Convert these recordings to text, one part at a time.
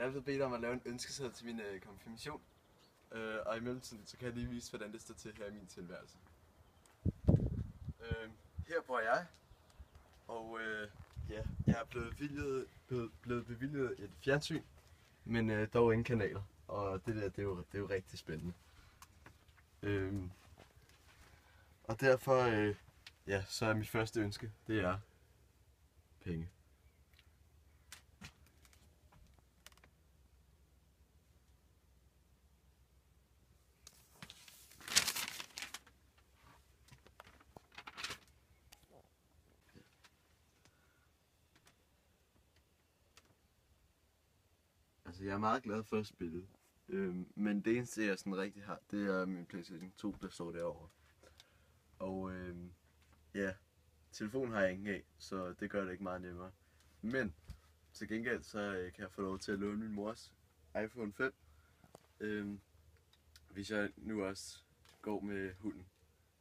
Jeg er blevet bedt om at lave en ønskeseddel til min konfirmation. Og i mellemtiden så kan jeg lige vise, hvordan det står til her i min tilværelse. Her bor jeg, og ja, jeg er blevet bevilget et fjernsyn, men dog ingen kanaler. Og det der, det er jo rigtig spændende. Og derfor, ja, så er mit første ønske, det er penge. Altså, jeg er meget glad for at spille, men det eneste jeg sådan rigtig har, det er min PlayStation 2, der står derovre. Og ja, telefonen har jeg ingen af, så det gør det ikke meget nemmere. Men til gengæld så kan jeg få lov til at låne min mors iPhone 5, hvis jeg nu også går med hunden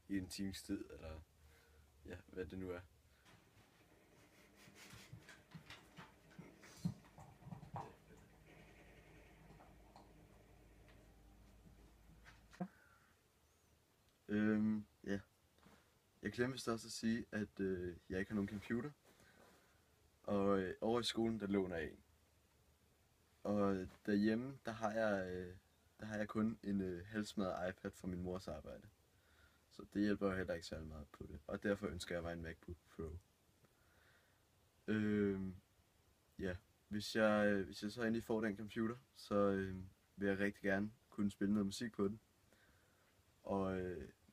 i en times tid, eller ja, hvad det nu er. Ja. Jeg glemte vist også at sige, at jeg ikke har nogen computer. Og over i skolen, der låner jeg en. Og derhjemme, der har jeg kun en halvsmadret iPad fra min mors arbejde. Så det hjælper jo heller ikke særlig meget på det. Og derfor ønsker jeg mig en MacBook Pro. Ja, hvis jeg så endelig får den computer, så vil jeg rigtig gerne kunne spille noget musik på den.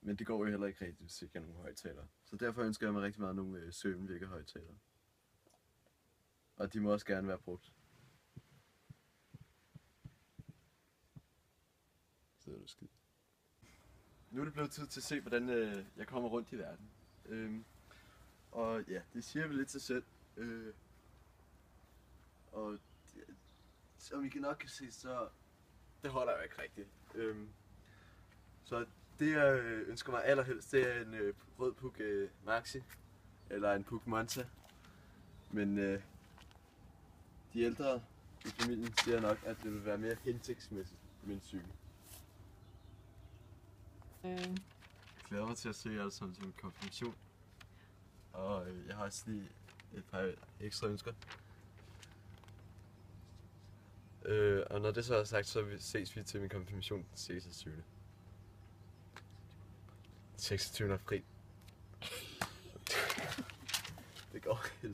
Men det går jo heller ikke rigtigt, hvis ikke jeg har nogle højtalere. Så derfor ønsker jeg mig rigtig meget nogle søvnvækker højtalere. Og de må også gerne være brugt. Så er det skidt. Nu er det blevet tid til at se, hvordan jeg kommer rundt i verden. Og ja, det siger vel lidt sig selv. Og som I nok kan se, så det holder jo ikke rigtigt. Så det jeg ønsker mig allerhelst, det er en rød Puch Maxi, eller en Puch Monza. Men de ældre i familien siger nok, at det vil være mere hensigtsmæssigt med en cykel. Jeg glæder mig til at se jer alle sammen til min konfirmation. Og jeg har også lige et par ekstra ønsker. Og når det så er sagt, så ses vi til min konfirmation den 26. 26. april. Det går helt.